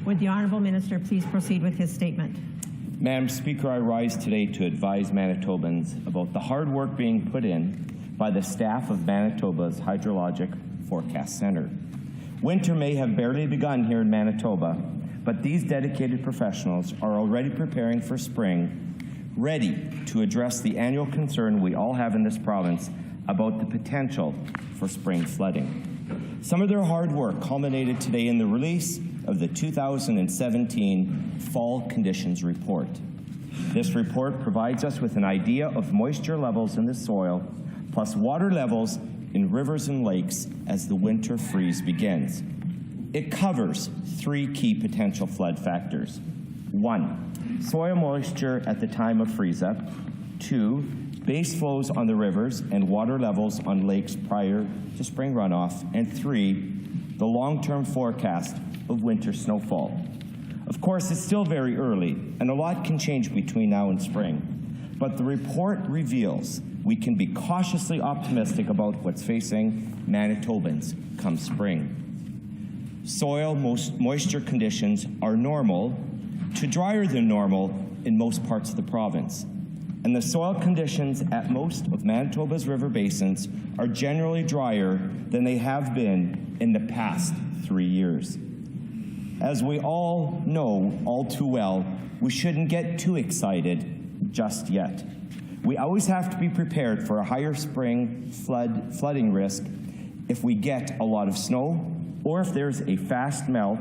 Would the Honourable Minister please proceed with his statement? Madam Speaker, I rise today to advise Manitobans about the hard work being put in by the staff of Manitoba's Hydrologic Forecast Centre. Winter may have barely begun here in Manitoba, but these dedicated professionals are already preparing for spring, ready to address the annual concern we all have in this province about the potential for spring flooding. Some of their hard work culminated today in the release of the 2017 Fall Conditions Report. This report provides us with an idea of moisture levels in the soil, plus water levels in rivers and lakes as the winter freeze begins. It covers 3 key potential flood factors. 1, soil moisture at the time of freeze-up. 2, base flows on the rivers and water levels on lakes prior to spring runoff. And 3, the long-term forecast of winter snowfall. Of course, it's still very early, and a lot can change between now and spring. But the report reveals we can be cautiously optimistic about what's facing Manitobans come spring. Soil moisture conditions are normal to drier than normal in most parts of the province. And the soil conditions at most of Manitoba's river basins are generally drier than they have been in the past 3 years. As we all know all too well, we shouldn't get too excited just yet. We always have to be prepared for a higher spring flooding risk if we get a lot of snow, or if there's a fast melt,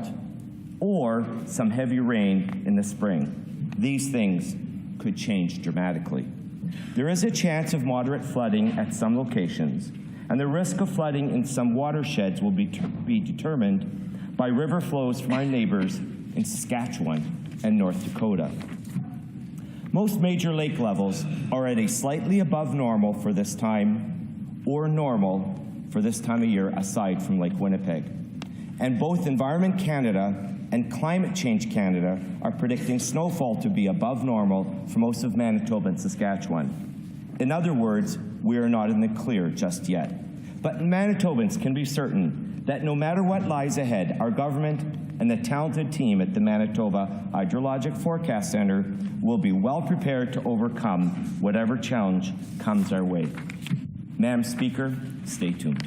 or some heavy rain in the spring. These things could change dramatically. There is a chance of moderate flooding at some locations, and the risk of flooding in some watersheds will be determined by river flows from our neighbors in Saskatchewan and North Dakota. Most major lake levels are at a slightly above normal for this time, or normal for this time of year aside from Lake Winnipeg. And both Environment Canada and Climate Change Canada are predicting snowfall to be above normal for most of Manitoba and Saskatchewan. In other words, we are not in the clear just yet. But Manitobans can be certain that no matter what lies ahead, our government and the talented team at the Manitoba Hydrologic Forecast Centre will be well prepared to overcome whatever challenge comes our way. Madam Speaker, stay tuned.